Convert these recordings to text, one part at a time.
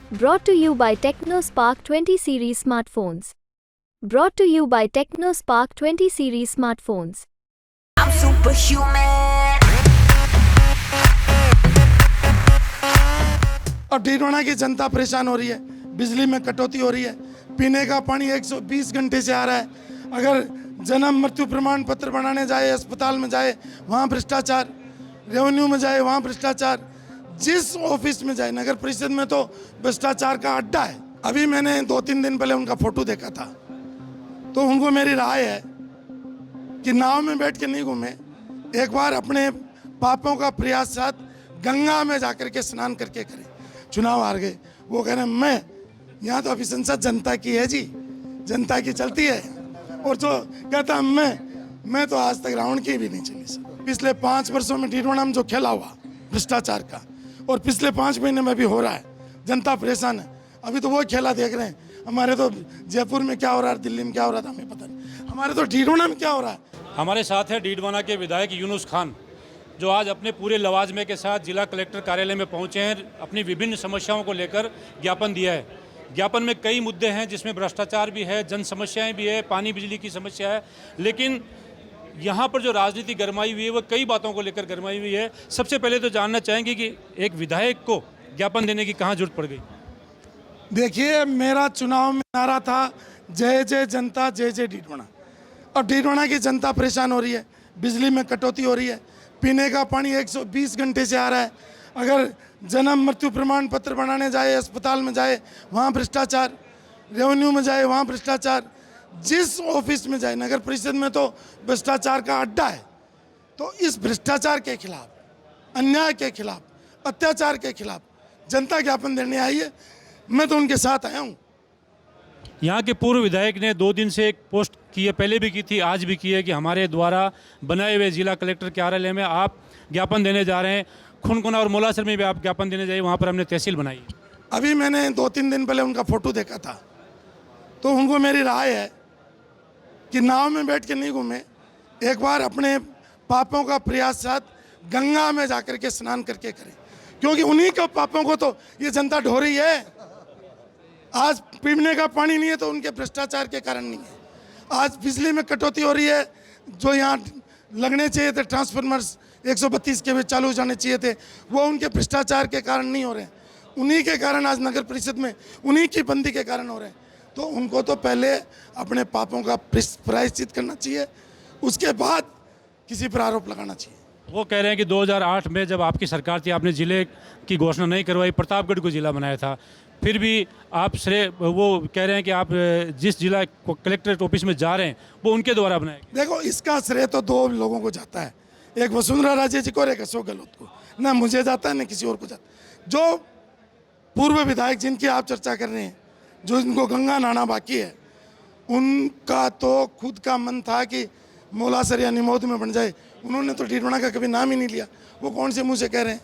Brought to you by TechnoSpark 20 series smartphones. Brought to you by TechnoSpark 20 series smartphones. I'm superhuman. अब डीडवाना की जनता परेशान हो रही है, बिजली में कटौती हो रही है, पीने का पानी 120 घंटे से आ रहा है। अगर जन्म मृत्यु प्रमाण पत्र बनाने जाए, अस्पताल में जाए वहाँ भ्रष्टाचार, रेवेन्यू में जाए वहाँ भ्रष्टाचार, जिस ऑफिस में जाए, नगर परिषद में तो भ्रष्टाचार का अड्डा है। अभी मैंने 2-3 दिन पहले उनका फोटो देखा था, तो उनको मेरी राय है कि नाव में बैठ के नहीं घूमे, एक बार अपने पापों का प्रयास साथ गंगा में जाकर के स्नान करके करें। चुनाव हार गए, वो कह रहे हैं मैं यहाँ तो अभी संसद जनता की है जी, जनता की चलती है। और जो कहता मैं तो आज तक रावण की भी नहीं चली सर। पिछले 5 वर्षों में डीडवाना में जो खेला हुआ भ्रष्टाचार का, और पिछले 5 महीने में भी हो रहा है, जनता परेशान है। अभी तो वो खेला देख रहे हैं। हमारे तो जयपुर में क्या हो रहा है, दिल्ली में क्या हो रहा था हमें पता नहीं, हमारे तो डीडवाना में क्या हो रहा है। हमारे साथ है डीडवाना के विधायक यूनुस खान, जो आज अपने पूरे लवाजमे के साथ जिला कलेक्टर कार्यालय में पहुंचे हैं। अपनी विभिन्न समस्याओं को लेकर ज्ञापन दिया है। ज्ञापन में कई मुद्दे हैं, जिसमें भ्रष्टाचार भी है, जन समस्याएं भी है, पानी बिजली की समस्या है। लेकिन यहाँ पर जो राजनीति गरमाई हुई है वो कई बातों को लेकर गरमाई हुई है। सबसे पहले तो जानना चाहेंगे कि एक विधायक को ज्ञापन देने की कहाँ जरूरत पड़ गई? देखिए, मेरा चुनाव में नारा था जय जय जनता, जय जय डीडवाना। और डीडवाना की जनता परेशान हो रही है, बिजली में कटौती हो रही है, पीने का पानी 120 घंटे से आ रहा है। अगर जन्म मृत्यु प्रमाण पत्र बनाने जाए, अस्पताल में जाए वहाँ भ्रष्टाचार, रेवेन्यू में जाए वहाँ भ्रष्टाचार, जिस ऑफिस में जाए, नगर परिषद में तो भ्रष्टाचार का अड्डा है। तो इस भ्रष्टाचार के खिलाफ, अन्याय के खिलाफ, अत्याचार के खिलाफ जनता ज्ञापन देने आई है। मैं तो उनके साथ आया हूँ। यहाँ के पूर्व विधायक ने 2 दिन से एक पोस्ट की है, पहले भी की थी, आज भी की है, कि हमारे द्वारा बनाए हुए जिला कलेक्टर कार्यालय में आप ज्ञापन देने जा रहे हैं। खुनकुना और मोलासर में भी आप ज्ञापन देने जाइए, वहाँ पर हमने तहसील बनाई। अभी मैंने 2-3 दिन पहले उनका फोटो देखा था, तो उनको मेरी राय है कि नाव में बैठ के नहीं घूमे, एक बार अपने पापों का प्रयास साथ गंगा में जाकर के स्नान करके करें, क्योंकि उन्हीं के पापों को तो ये जनता ढो रही है। आज पीने का पानी नहीं है तो उनके भ्रष्टाचार के कारण नहीं है। आज बिजली में कटौती हो रही है, जो यहाँ लगने चाहिए थे ट्रांसफार्मर्स 132 के भी चालू हो जाने चाहिए थे, वो उनके भ्रष्टाचार के कारण नहीं हो रहे हैं। उन्हीं के कारण आज नगर परिषद में उन्हीं की बंदी के कारण हो रहे हैं। तो उनको तो पहले अपने पापों का प्रायश्चित करना चाहिए, उसके बाद किसी पर आरोप लगाना चाहिए। वो कह रहे हैं कि 2008 में जब आपकी सरकार थी, आपने जिले की घोषणा नहीं करवाई, प्रतापगढ़ को जिला बनाया था, फिर भी आप श्रेय, वो कह रहे हैं कि आप जिस जिला कलेक्ट्रेट ऑफिस में जा रहे हैं वो उनके द्वारा बनाया। देखो, इसका श्रेय तो 2 लोगों को जाता है, एक वसुंधरा राजे जी को और एक अशोक गहलोत को। ना मुझे जाता है ना किसी और को जाता। जो पूर्व विधायक जिनकी आप चर्चा कर रहे हैं, जो इनको गंगा नहाना बाकी है, उनका तो खुद का मन था कि मोलासर या निमोद में बन जाए। उन्होंने तो डीडवाना का कभी नाम ही नहीं लिया। वो कौन से मुँह से कह रहे हैं?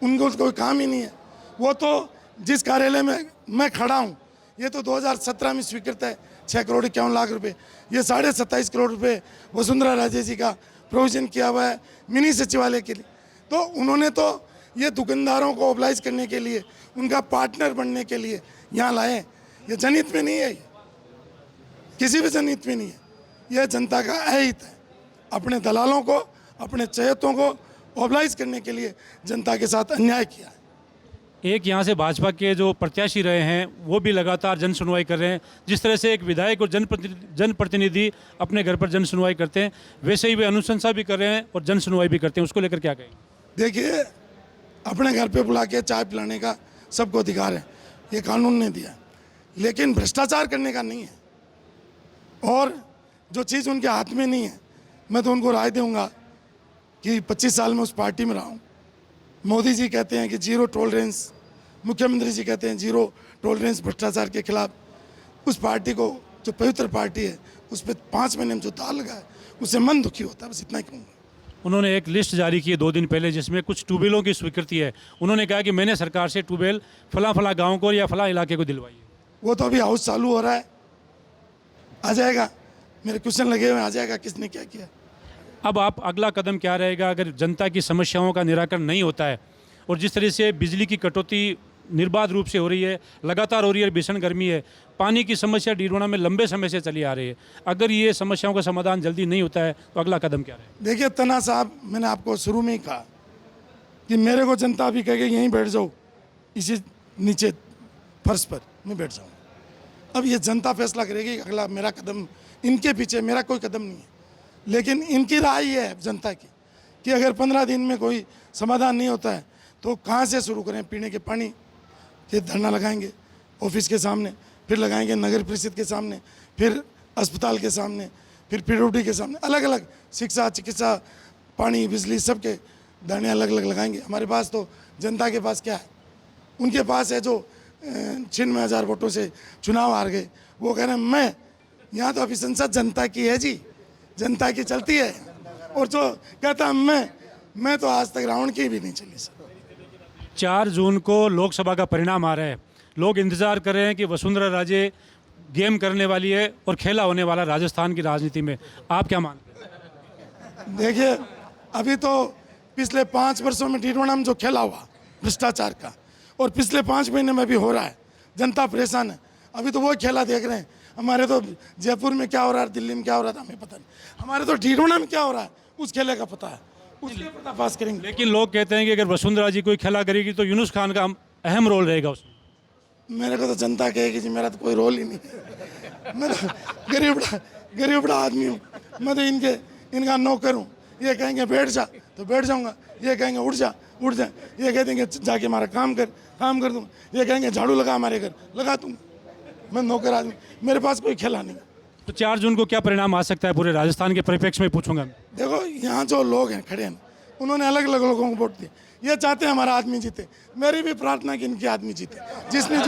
उनको कोई काम ही नहीं है। वो तो जिस कार्यालय में मैं खड़ा हूँ, ये तो 2017 में स्वीकृत है, 6 करोड़ 51 लाख रुपए। ये 27.5 करोड़ रुपए वसुंधरा राजे जी का प्रोविजन किया हुआ है मिनी सचिवालय के लिए। तो उन्होंने तो ये दुकानदारों को ओबलाइज करने के लिए, उनका पार्टनर बनने के लिए यहाँ लाए। ये जनहित में नहीं है, ये किसी भी जनहित में नहीं है, यह जनता का अहित है। अपने दलालों को, अपने चहेतों को ओबलाइज करने के लिए जनता के साथ अन्याय किया है। एक यहाँ से भाजपा के जो प्रत्याशी रहे हैं वो भी लगातार जन सुनवाई कर रहे हैं। जिस तरह से एक विधायक और जनप्रतिनिधि अपने घर पर जन सुनवाई करते हैं, वैसे ही वे अनुशंसा भी कर रहे हैं और जन सुनवाई भी करते हैं। उसको लेकर क्या कहें? देखिए, अपने घर पे बुला के चाय पिलाने का सबको अधिकार है, ये कानून ने दिया, लेकिन भ्रष्टाचार करने का नहीं है। और जो चीज़ उनके हाथ में नहीं है, मैं तो उनको राय दूंगा कि 25 साल में उस पार्टी में रहा हूँ। मोदी जी कहते हैं कि 0 टॉलरेंस, मुख्यमंत्री जी कहते हैं 0 टॉलरेंस भ्रष्टाचार के खिलाफ। उस पार्टी को, जो पवित्र पार्टी है, उस पर 5 महीने में जो ताल लगा है, उससे मन दुखी होता है। बस इतना ही कहूँगा। उन्होंने एक लिस्ट जारी की है 2 दिन पहले, जिसमें कुछ ट्यूबवेलों की स्वीकृति है। उन्होंने कहा कि मैंने सरकार से ट्यूबवेल फला गाँव को या फला इलाके को दिलवाई है। वो तो अभी हाउस चालू हो रहा है, आ जाएगा। मेरे क्वेश्चन लगे हुए, आ जाएगा किसने क्या किया। अब आप अगला कदम क्या रहेगा अगर जनता की समस्याओं का निराकरण नहीं होता है? और जिस तरह से बिजली की कटौती निर्बाध रूप से हो रही है, लगातार हो रही है, भीषण गर्मी है। पानी की समस्या डीडवाना में लंबे समय से चली आ रही है। अगर ये समस्याओं का समाधान जल्दी नहीं होता है तो अगला कदम क्या रहेगा? देखिए तना साहब, मैंने आपको शुरू में ही कहा कि मेरे को जनता अभी कहेगी यहीं बैठ जाओ, इसी नीचे फर्श पर मैं बैठ जाऊँ। अब ये जनता फैसला करेगी कि अगला मेरा कदम, इनके पीछे मेरा कोई कदम नहीं है, लेकिन इनकी राय ये है जनता की कि अगर 15 दिन में कोई समाधान नहीं होता है तो कहाँ से शुरू करें। पीने के पानी के धरना लगाएंगे ऑफिस के सामने, फिर लगाएंगे नगर परिषद के सामने, फिर अस्पताल के सामने, फिर पीडब्ल्यूडी के सामने, अलग अलग शिक्षा, चिकित्सा, पानी, बिजली, सबके धरने अलग अलग लगाएंगे। हमारे पास तो जनता के पास क्या है, उनके पास है जो 96,000 वोटों से चुनाव हार गए, वो कह रहे हैं मैं यहाँ तो अभी संसद जनता की है जी, जनता की चलती है। और जो कहता है मैं तो आज तक रावण की भी नहीं चली सर। 4 जून को लोकसभा का परिणाम आ रहा है। लोग इंतजार कर रहे हैं कि वसुंधरा राजे गेम करने वाली है और खेला होने वाला राजस्थान की राजनीति में। आप क्या मानते हैं? देखिए अभी तो पिछले 5 वर्षों में डीडवाना में जो खेला हुआ भ्रष्टाचार का, और पिछले 5 महीने में भी हो रहा है, जनता परेशान है। अभी तो वो खेला देख रहे हैं। हमारे तो जयपुर में क्या हो रहा है, दिल्ली में क्या हो रहा था हमें पता नहीं, हमारे तो डीडवाना में क्या हो रहा है उस खेले का पता है, उसके पर्दाफाश करेंगे। लेकिन लोग कहते हैं कि अगर वसुंधरा जी कोई खेला करेगी तो यूनुस खान का अहम रोल रहेगा उसमें। मेरे को तो जनता कहेगी जी मेरा तो कोई रोल ही नहीं है, मैं तो गरीब बड़ा आदमी हूँ, मैं तो इनका नौकर हूँ। ये कहेंगे बैठ जा तो बैठ जाऊँगा, ये कहेंगे उठ जा उठ जा, ये कह देंगे जाके हमारा काम कर दूँगा, ये कहेंगे झाड़ू लगा हमारे घर लगा दूँगा। मैं नौकर आदमी, मेरे पास कोई खेला नहीं। तो 4 जून को क्या परिणाम आ सकता है पूरे राजस्थान के परिप्रेक्ष्य में पूछूंगा। देखो यहाँ जो लोग हैं खड़े हैं, उन्होंने अलग अलग लोगों को वोट दिए, ये चाहते हैं हमारा आदमी जीते। मेरी भी प्रार्थना कि इनके आदमी जीते, जिसने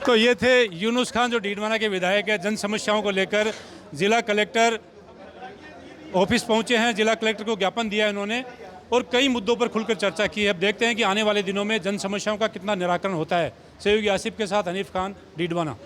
तो ये थे यूनुस खान जो डीडवाना के विधायक है। जन समस्याओं को लेकर जिला कलेक्टर ऑफिस पहुंचे हैं, जिला कलेक्टर को ज्ञापन दिया है इन्होंने और कई मुद्दों पर खुलकर चर्चा की है। अब देखते हैं कि आने वाले दिनों में जन समस्याओं का कितना निराकरण होता है। सहयोगी आसिफ के साथ हनीफ खान, डीडवाना।